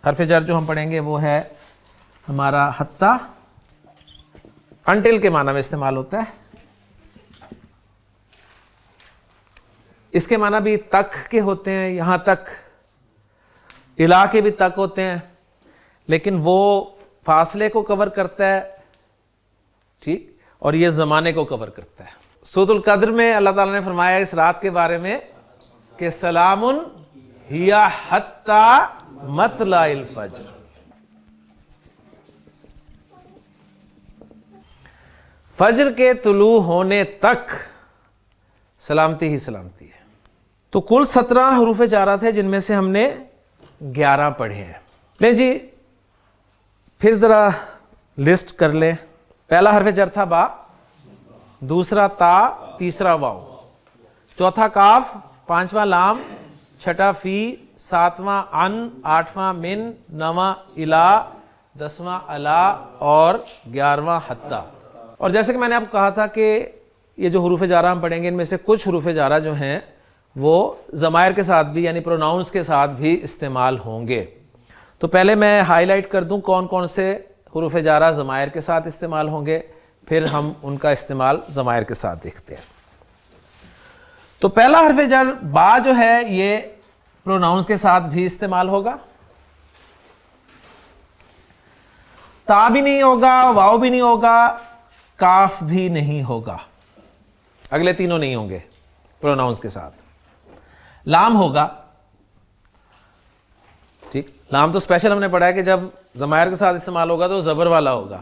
حرف جر جو ہم پڑھیں گے وہ ہے ہمارا حتی، انٹل کے معنی میں استعمال ہوتا ہے. اس کے معنی بھی تک کے ہوتے ہیں، یہاں تک، الا کے بھی تک ہوتے ہیں، لیکن وہ فاصلے کو کور کرتا ہے، ٹھیک، اور یہ زمانے کو کور کرتا ہے. سورۃ القدر میں اللہ تعالیٰ نے فرمایا اس رات کے بارے میں کہ سلام ہی حتی مطلع الفجر. فجر کے طلوع ہونے تک سلامتی ہی سلامتی ہے. تو کل 17 حروف جارہ تھے جن میں سے ہم نے 11 پڑھے ہیں. لیں جی پھر ذرا لسٹ کر لیں. پہلا حرف جر تھا با، دوسرا تا، تیسرا واو، چوتھا کاف، پانچواں لام، چھٹا فی، ساتواں ان، آٹھواں من، نواں الا، 10واں الا اور 11واں حتی. اور جیسے کہ میں نے آپ کو کہا تھا کہ یہ جو حروف جارہ ہم پڑھیں گے ان میں سے کچھ حروف جارہ جو ہیں وہ ضمائر کے ساتھ بھی یعنی پروناؤنس کے ساتھ بھی استعمال ہوں گے. تو پہلے میں ہائی لائٹ کر دوں کون کون سے حروف جارہ ضمائر کے ساتھ استعمال ہوں گے، پھر ہم ان کا استعمال ضمائر کے ساتھ دیکھتے ہیں. تو پہلا حرف جر با جو ہے یہ پروناؤنس کے ساتھ بھی استعمال ہوگا. تا بھی نہیں ہوگا، واو بھی نہیں ہوگا، کاف بھی نہیں ہوگا، اگلے تینوں نہیں ہوں گے پروناؤنس کے ساتھ. لام ہوگا، ٹھیک، لام تو اسپیشل ہم نے پڑھا ہے کہ جب ضمائر کے ساتھ استعمال ہوگا تو زبر والا ہوگا.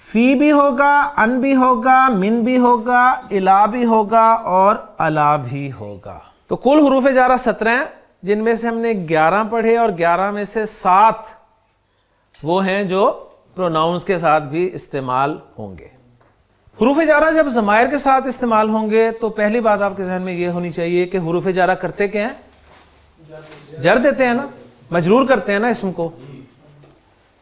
فی بھی ہوگا، ان بھی ہوگا، من بھی ہوگا، الا بھی ہوگا اور الا بھی ہوگا. تو کل حروف جارہ 17 ہیں جن میں سے ہم نے 11 پڑھے اور 11 میں سے 7 وہ ہیں جو پروناؤنس کے ساتھ بھی استعمال ہوں گے. حروف جارہ جب ضمائر کے ساتھ استعمال ہوں گے تو پہلی بات آپ کے ذہن میں یہ ہونی چاہیے کہ حروف جارہ کرتے کیا ہیں؟ جر دیتے ہیں نا، مجرور کرتے ہیں نا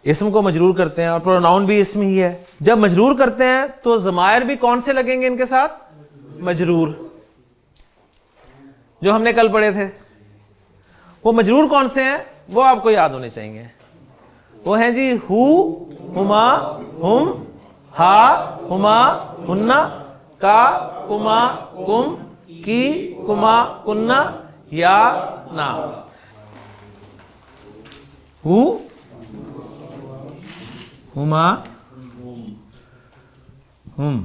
اسم کو مجرور کرتے ہیں، اور پروناؤن بھی اسم ہی ہے. جب مجرور کرتے ہیں تو ضمائر بھی کون سے لگیں گے ان کے ساتھ؟ مجرور، جو ہم نے کل پڑھے تھے. وہ مجرور کون سے ہیں وہ آپ کو یاد ہونے چاہیے. وہ ہیں جی ہو، ہما، ہم، ہا، ہما، ہننا، کا، کما، کم، کی، کما، کننا، یا، نا. ہو، ہما، ہم،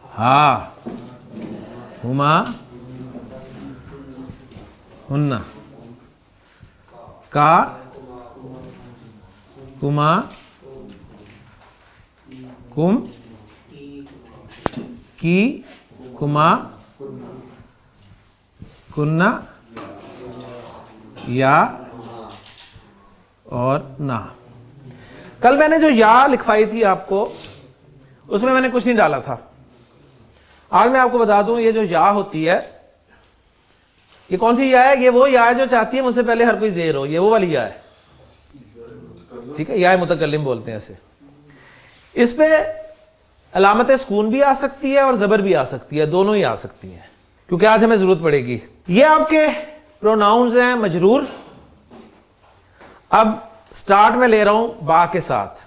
ہا، ہما، ہننا، کا، کما، کم، کی، کما، کننا، یا اور نا. کل میں نے جو یا لکھوائی تھی آپ کو اس میں نے کچھ نہیں ڈالا تھا. آج میں آپ کو بتا دوں یہ جو یا ہوتی ہے یہ کون سی یا ہے؟ یہ وہ یا ہے جو چاہتی ہے مجھ سے پہلے ہر کوئی زیر ہو. یہ وہ والی یا ہے، ٹھیک ہے، یا متکلم بولتے ہیں اسے. اس پہ علامت سکون بھی آ سکتی ہے اور زبر بھی آ سکتی ہے، دونوں ہی آ سکتی ہیں کیونکہ آج ہمیں ضرورت پڑے گی. یہ آپ کے پروناؤنز ہیں مجرور. اب سٹارٹ میں لے رہا ہوں با کے ساتھ،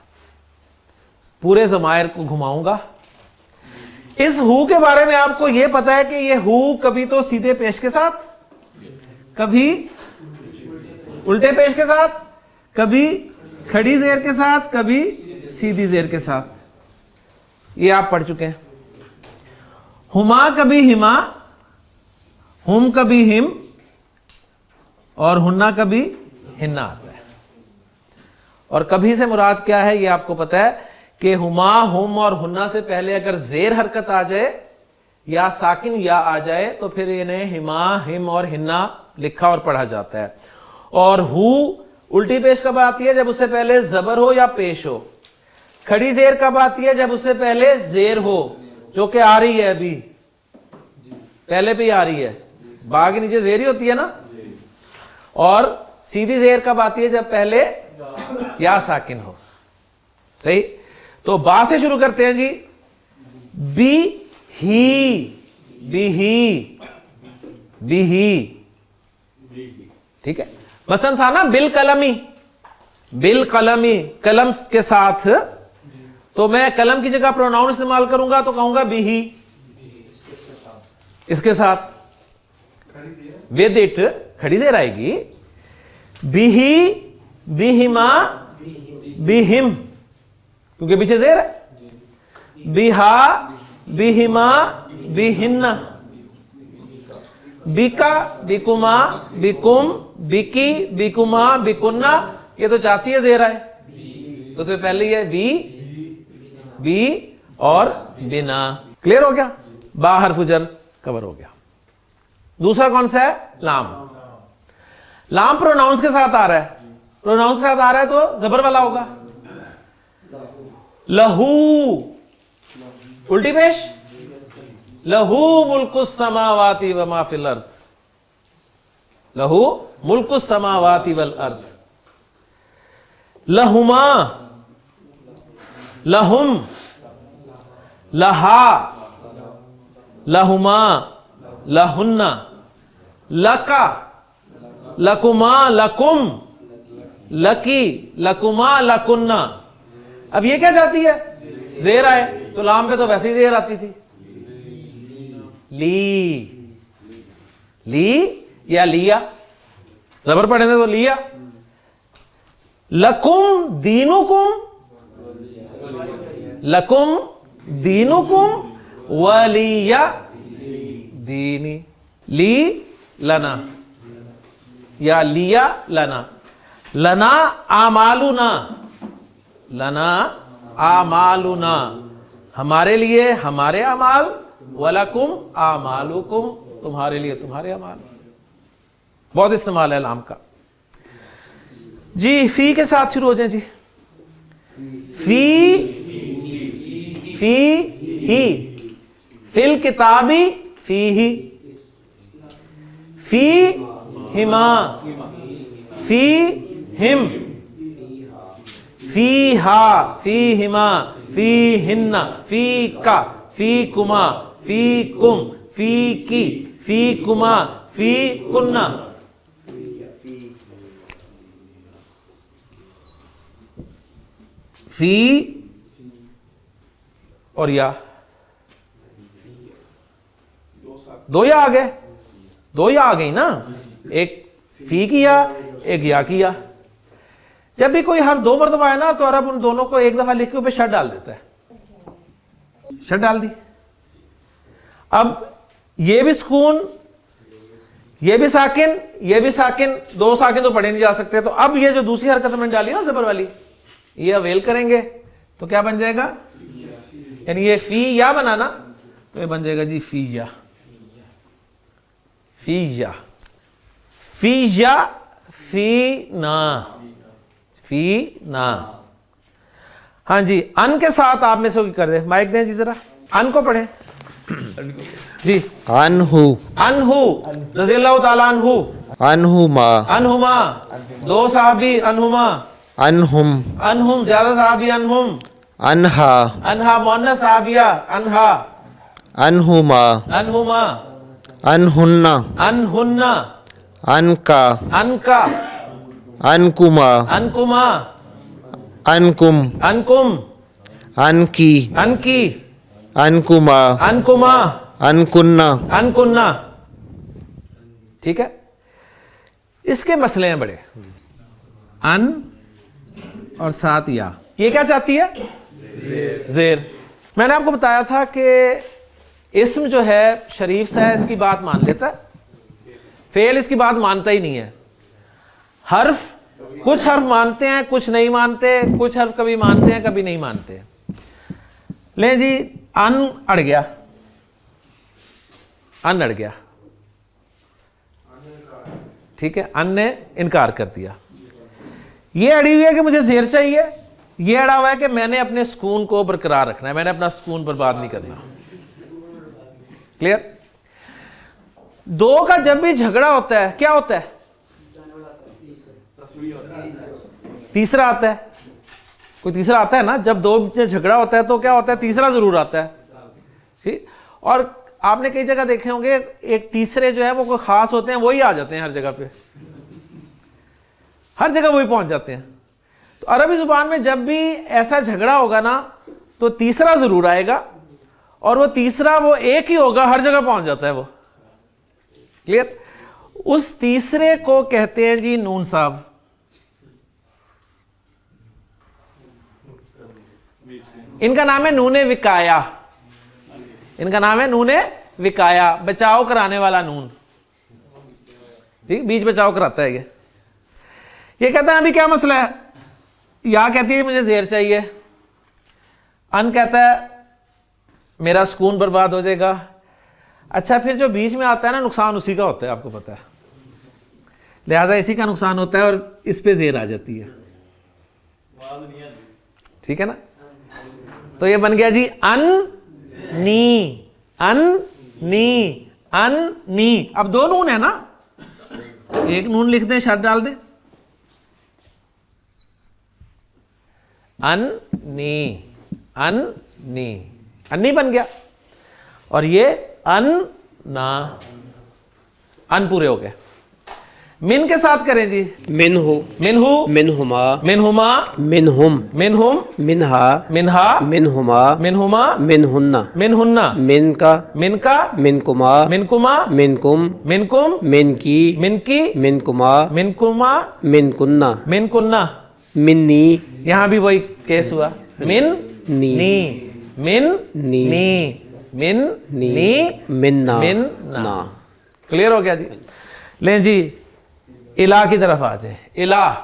پورے ضمائر کو گھماؤں گا. اس ہو کے بارے میں آپ کو یہ پتا ہے کہ یہ ہو کبھی تو سیدھے پیش کے ساتھ، کبھی الٹے پیش کے ساتھ، کبھی کھڑی زیر کے ساتھ، کبھی سیدھی زیر کے ساتھ. یہ آپ پڑھ چکے ہیں. ہما کبھی ہما، ہم کبھی ہم، اور ہننا کبھی ہننا آتا ہے. اور کبھی سے مراد کیا ہے یہ آپ کو پتا ہے کہ ہما، ہم اور ہننا سے پہلے اگر زیر حرکت آ جائے یا ساکن یا آ جائے تو پھر انہیں ہما، ہم اور ہننا لکھا اور پڑھا جاتا ہے. اور ہو الٹی پیش کب آتی ہے؟ جب اس سے پہلے زبر ہو یا پیش ہو. کھڑی زیر کب آتی ہے؟ جب اس سے پہلے زیر ہو، جو کہ آ رہی ہے ابھی، پہلے بھی آ رہی ہے، با کے نیچے زیر ہی ہوتی ہے نا. اور سیدھی زیر کب آتی ہے؟ جب پہلے یا ساکن ہو. صحیح. تو با سے شروع کرتے ہیں جی. بی ہی، بی ہی، بی ہی، ٹھیک ہے. مثلا تھا نا بالقلمی, بالقلمی, قلم کے ساتھ, تو میں قلم کی جگہ پروناؤن استعمال کروں گا تو کہوں گا بھی, اس کے ساتھ ود اٹ, کھڑی زیر آئے گی, بھی, بہما, بہم, کیونکہ پیچھے زیر ہے, بہا, بہما, بہن, بیکا, بیکما, بیکم, بیکی, بیکما, بیکنا, یہ تو چاہتی ہے زیر آئے, تو اس میں پہلے یہ بی اور بنا. کلیئر ہو گیا؟ با حرف جر کور ہو گیا. دوسرا کون سا ہے؟ لام. لام پروناؤنس کے ساتھ آ رہا ہے, پروناؤنس کے ساتھ آ رہا ہے تو زبر والا ہوگا. لہو, الٹی پیش, لہو ملک السماوات وما فی الارض, لہو ملک السماوات والارض. لہما, لہم, لہا, لہما, لہن, لکا, لکما, لکم, لکی, لکما, لکنا. اب یہ کیا چاہتی ہے؟ زیر آئے, تو لام پہ تو ویسے ہی زیر آتی تھی. لی, لی یا لیا, زبر پڑھیں تو لیا. لکم دینکم, لکم دینکم ولی دینی. لی لنا یا لیا لنا. لنا اعمالنا, لنا اعمالنا, ہمارے لیے ہمارے اعمال, ولکم اعمالکم, تمہارے لیے تمہارے اعمال. بہت استعمال ہے لام کا. جی فی کے ساتھ شروع ہو جائیں. جی فی, فی ہی, فی الکتابی فی ہی, فی ہما, فی ہم, فی ہا, فی ہما, فی ہن, فی کا, فی کما, فی کم, فی کی, فی کما, فی کننا. فی اور یا, دو یا آ گئے, دو یا آ گئی نا, ایک فی کیا ایک یا کیا. جب بھی کوئی حرف دو مرتبہ ہے نا تو عرب ان دونوں کو ایک دفعہ لکھ کے اوپر شر ڈال دیتا ہے. شر ڈال دی. اب یہ بھی سکون, یہ بھی ساکن, یہ بھی ساکن, دو ساکن تو پڑھے نہیں جا سکتے. تو اب یہ جو دوسری حرکت میں ڈالی نا زبر والی, یہ اویل کریں گے تو کیا بن جائے گا؟ یعنی یہ فی یا بنانا تو یہ بن جائے گا جی فی یا, فی یا, فی یا, فی نا, فی نا. ہاں جی ان کے ساتھ آپ میں سے کوئی کر دے, مائک دیں جی ذرا, ان کو پڑھیں جی. انہو, انہو رضی اللہ تعالیٰ عنہ, انہما, انہما, دو صحابی, انہما, انہم, انہم زیادہ صحابی, انہم, انہا, انہا مؤنث صحابیہ, انہا, انہما, انہما, انہن, انہن, انکا, انکا, انکما, انکما, انکم, انکم, انکی, انکی, انکما, انکما, انکنہ. انکنہ. ٹھیک ہے. اس کے مسئلے ہیں بڑے. ان اور ساتھ یا, یہ کیا چاہتی ہے؟ زیر. میں نے آپ کو بتایا تھا کہ اسم جو ہے شریف سا ہے, اس کی بات مان لیتا ہے, فعل اس کی بات مانتا ہی نہیں ہے. حرف, کچھ حرف مانتے ہیں کچھ نہیں مانتے, کچھ حرف کبھی مانتے ہیں کبھی نہیں مانتے. لیں جی ان اڑ گیا, ان اڑ گیا, ٹھیک ہے, ان نے انکار کر دیا. یہ اڑی ہوئی ہے کہ مجھے زیر چاہیے, یہ اڑا ہوا ہے کہ میں نے اپنے سکون کو برقرار رکھنا ہے, میں نے اپنا سکون برباد نہیں کرنا. کلیئر؟ دو کا جب بھی جھگڑا ہوتا ہے کیا ہوتا ہے؟ تیسرا آتا ہے. کوئی تیسرا آتا ہے نا, جب دو میں جھگڑا ہوتا ہے تو کیا ہوتا ہے؟ تیسرا ضرور آتا ہے. ٹھیک. اور آپ نے کئی جگہ دیکھے ہوں گے ایک تیسرے جو ہے وہ کوئی خاص ہوتے ہیں وہی آ جاتے ہیں ہر جگہ پہ, ہر جگہ وہی پہنچ جاتے ہیں. تو عربی زبان میں جب بھی ایسا جھگڑا ہوگا نا تو تیسرا ضرور آئے گا, اور وہ تیسرا وہ ایک ہی ہوگا, ہر جگہ پہنچ جاتا ہے وہ. کلیئر؟ اس تیسرے کو کہتے ہیں جی نون صاحب. ان کا نام ہے نون وقایا, ان کا نام ہے نون وقایا, بچاؤ کرانے والا نون. ٹھیک, بیچ بچاؤ کراتا ہے یہ کہتا ہے ابھی کیا مسئلہ ہے, یا کہتی ہے مجھے زیر چاہیے, ان کہتا ہے میرا سکون برباد ہو جائے گا. اچھا پھر جو بیچ میں آتا ہے نا نقصان اسی کا ہوتا ہے, آپ کو پتا ہے, لہٰذا اسی کا نقصان ہوتا ہے اور اس پہ زیر آ جاتی ہے. ٹھیک ہے نا, تو یہ بن گیا جی ان نی, ان نی, ان نی. اب دو نون ہے نا, ایک نون لکھ دیں شرط ڈال دیں, ان نی, ان نی, انی بن گیا. اور یہ ان نا, ان پورے ہو گئے. من کے ساتھ کریں جی, منہو, منہو, منہما, منہما, منہم, منہم, منہا, منہا, منہما, منہما, منہن, منہن, من کا, من کا, منکما, منکما, منکم, منکم, من کی, من کی, منکما, منکما, منکنہ, من کننا. منی, یہاں بھی وہی کیس ہوا, من نی, نی, من نی, نی, من نی, مننا, من نا. نا. کلیئر ہو گیا جی. لیں جی الہ کی طرف آ جائیں. الہ,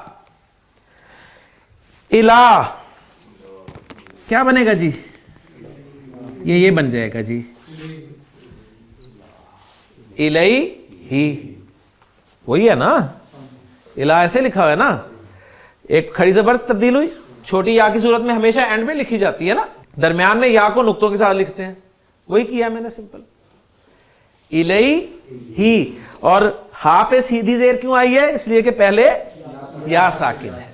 الہ کیا بنے گا جی, یہ بن جائے گا جی الہی, وہی ہے نا, الہ ایسے لکھا ہوا ہے نا, ایک کھڑی زبر تبدیل ہوئی, چھوٹی یا کی صورت میں ہمیشہ اینڈ میں لکھی جاتی ہے نا, درمیان میں یا کو نقطوں کے ساتھ لکھتے ہیں, وہی کیا میں نے سمپل الہی. اور ہا پہ سیدھی زیر کیوں آئی ہے, اس لیے کہ پہلے یا ساکن ہے.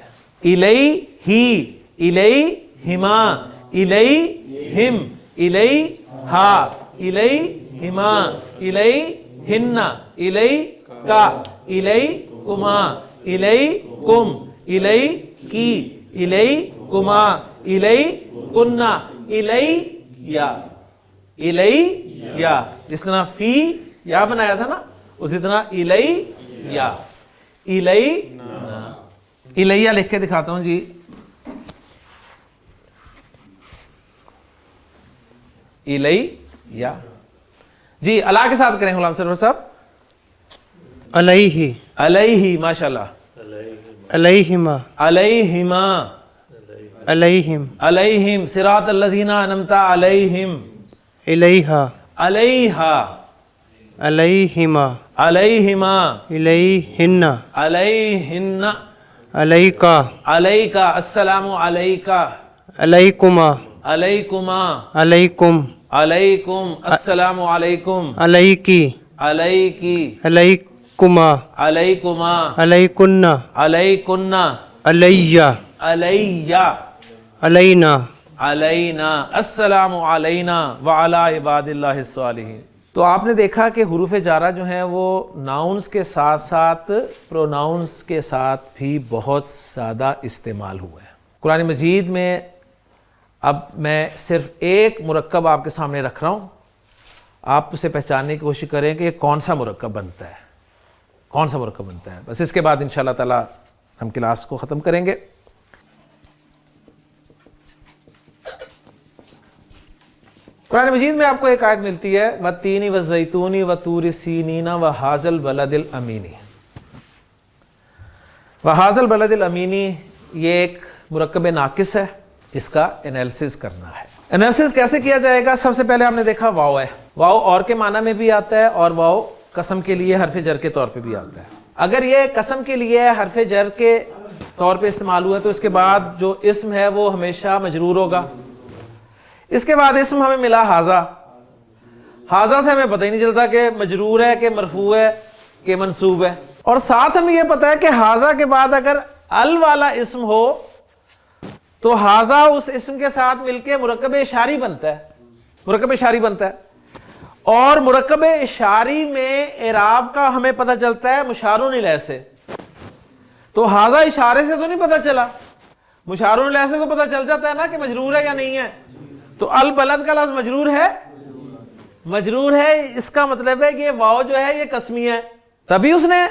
الہی, الہما, الہم, الہا, الہما, الہن, الہکا, الہکما, الہکم, الہکی, الہکما, الہکنا, الہیا, الہیا. جس طرح فی یا بنایا تھا نا, اسی طرح الہیا, الہنا. الہیہ لکھ کے دکھاتا ہوں جی. الہیا جی, اللہ کے ساتھ کریں غلام سرور صاحب. علیہ, علیہ, ماشاءاللہ. علیہما, علیہما, علیہم, علیہم, صراط الذین انعمت علیہم, علیہا, علیہا, علیہما, علیہما, علیہن, علیہن, علیکا, علیکا, السلام علیکا, علیکما, علیکما, علیکم, علیکم, السلام علیکم, علیکی, علیکی, علیکما, علیکما, علیکن, علیکنہ, علیہ, علیہ, علینا, علینا, السلام علینا وعلی عباد اللہ الصالحین. تو آپ نے دیکھا کہ حروف جارہ جو ہیں وہ ناؤنز کے ساتھ ساتھ پروناؤنز کے ساتھ بھی بہت زیادہ استعمال ہوا ہے قرآن مجید میں. اب میں صرف ایک مرکب آپ کے سامنے رکھ رہا ہوں, آپ اسے پہچاننے کی کوشش کریں کہ یہ کون سا مرکب بنتا ہے, کون سا مرکب بنتا ہے. بس اس کے بعد انشاءاللہ تعالی ہم کلاس کو ختم کریں گے. قرآن مجید میں آپ کو ایک آیت ملتی ہے, وَالتِّینِ وَالزَّیْتُونِ وَطُورِ سِینِینَ وَہَٰذَا الْبَلَدِ الْأَمِینِ. وَهَٰذَا الْبَلَدِ الْأَمِینِ یہ ایک مرکب ناقص ہے, اس کا انالیسس کرنا ہے. انالیسس کیسے کیا جائے گا؟ سب سے پہلے ہم نے دیکھا واو ہے, واو اور کے معنی میں بھی آتا ہے اور واو قسم کے لیے حرف جر کے طور پہ بھی آتا ہے. اگر یہ قسم کے لیے حرف جر کے طور پہ استعمال ہوا تو اس کے بعد جو اسم ہے وہ ہمیشہ مجرور ہوگا. اس کے بعد اسم ہمیں ملا حاذا. حاذا سے ہمیں پتہ ہی نہیں چلتا کہ مجرور ہے کہ مرفوع ہے کہ منصوب ہے. اور ساتھ ہمیں یہ پتا ہے کہ حاذا کے بعد اگر ال والا اسم ہو تو حاذا اس اسم کے ساتھ مل کے مرکب اشاری بنتا ہے, مرکب اشاری بنتا ہے. اور مرکب اشاری میں اعراب کا ہمیں پتہ چلتا ہے مشار الیہ سے. تو ہاذا اشارے سے تو نہیں پتہ چلا, مشار الیہ سے تو پتہ چل جاتا ہے نا کہ مجرور ہے یا نہیں ہے. تو البلد کا لفظ مجرور ہے, مجرور ہے, اس کا مطلب ہے کہ یہ واو جو ہے یہ قسمی ہے, تبھی اس نے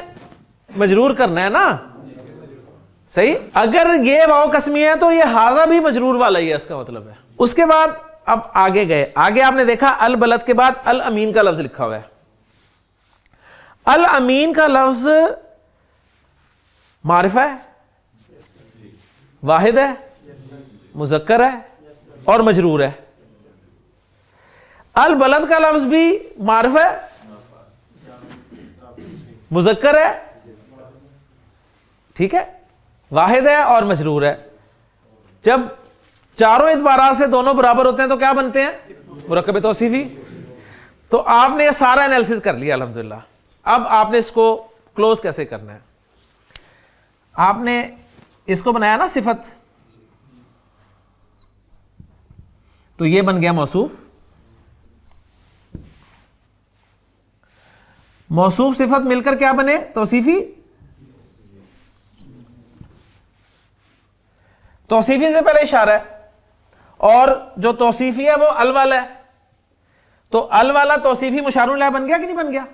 مجرور کرنا ہے نا, صحیح. اگر یہ واو قسمی ہے تو یہ ہاذا بھی مجرور والا ہی ہے, اس کا مطلب ہے. اس کے بعد اب آگے گئے, آگے آپ نے دیکھا البلد کے بعد الامین کا لفظ لکھا ہوا ہے. الامین کا لفظ معرفہ ہے, واحد ہے, مذکر ہے اور مجرور ہے. البلد کا لفظ بھی معرفہ ہے, مذکر ہے, ٹھیک ہے, واحد ہے اور مجرور ہے. جب چاروں اعتبارات سے دونوں برابر ہوتے ہیں تو کیا بنتے ہیں؟ مرکب توصیفی. تو آپ نے یہ سارا انالیسس کر لیا الحمدللہ. اب آپ نے اس کو کلوز کیسے کرنا ہے؟ آپ نے اس کو بنایا نا صفت, تو یہ بن گیا موصوف. موصوف صفت مل کر کیا بنے؟ توصیفی. توصیفی سے پہلے اشارہ ہے, اور جو توصیفی ہے وہ ال والا ہے, تو ال والا توصیفی مشار الیہ بن گیا کہ نہیں بن گیا؟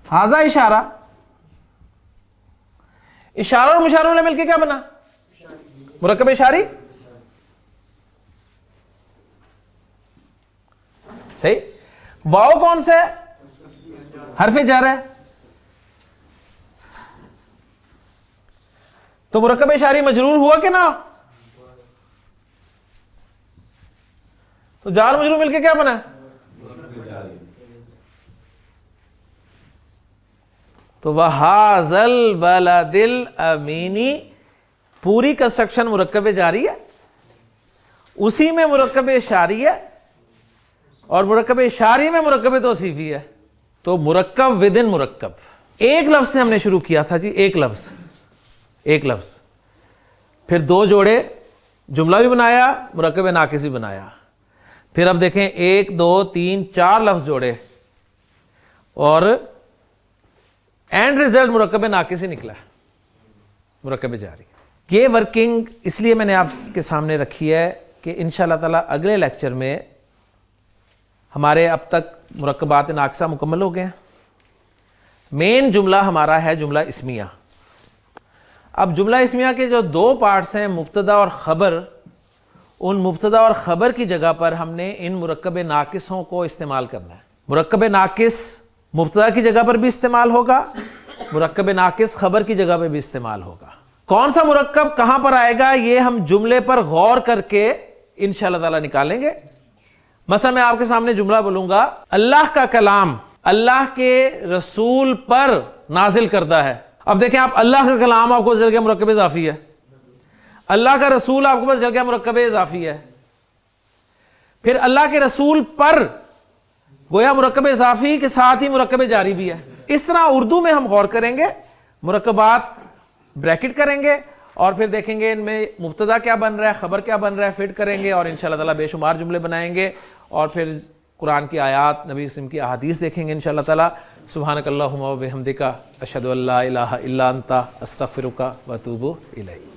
ہاذا اشارہ, اشارہ اور مشار الیہ مل کے کیا بنا؟ مرکب اشاری. صحیح. واو کون سے ہے؟ حرف جر ہے, تو مرکب اشاری مجرور ہوا کہ نہ؟ تو جار مجرور مل کے کیا بنا؟ تو وَهَذَا الْبَلَدِ الْأَمِينِ پوری کنسٹرکشن مرکب جاری ہے, اسی میں مرکب اشاری ہے, اور مرکب اشاری میں مرکب توصیفی ہے. تو مرکب ودن مرکب. ایک لفظ سے ہم نے شروع کیا تھا جی, ایک لفظ, ایک لفظ, پھر دو جوڑے, جملہ بھی بنایا, مرکب ناقص بھی بنایا. پھر اب دیکھیں 1 2 3 4 لفظ جوڑے, اور اینڈ ریزلٹ مرکب ناقص ہی نکلا ہے, مرکب جاری. یہ ورکنگ اس لیے میں نے آپ کے سامنے رکھی ہے کہ انشاءاللہ تعالی اگلے لیکچر میں ہمارے اب تک مرکبات ناقصہ مکمل ہو گئے ہیں. مین جملہ ہمارا ہے جملہ اسمیہ. اب جملہ اسمیہ کے جو دو پارٹس ہیں, مبتدا اور خبر, ان مبتدا اور خبر کی جگہ پر ہم نے ان مرکب ناقصوں کو استعمال کرنا ہے. مرکب ناقص مبتدا کی جگہ پر بھی استعمال ہوگا, مرکب ناقص خبر کی جگہ پہ بھی استعمال ہوگا. کون سا مرکب کہاں پر آئے گا یہ ہم جملے پر غور کر کے انشاءاللہ تعالی نکالیں گے. مثلا میں آپ کے سامنے جملہ بولوں گا, اللہ کا کلام اللہ کے رسول پر نازل کردہ ہے. اب دیکھیں آپ, اللہ کا کلام آپ کو چل گیا مرکب اضافی ہے, اللہ کا رسول آپ کو پتہ چل گیا مرکب اضافی ہے, پھر اللہ کے رسول پر گویا مرکب اضافی کے ساتھ ہی مرکب جاری بھی ہے. اس طرح اردو میں ہم غور کریں گے, مرکبات بریکٹ کریں گے, اور پھر دیکھیں گے ان میں مبتدا کیا بن رہا ہے, خبر کیا بن رہا ہے, فٹ کریں گے, اور انشاءاللہ تعالی بے شمار جملے بنائیں گے, اور پھر قرآن کی آیات, نبی وسلم کی احادیث دیکھیں گے انشاءاللہ تعالی. سبحانک اللہم و بحمدک اشہد ان لا الہ الا انت استغفرک و اتوب الیک.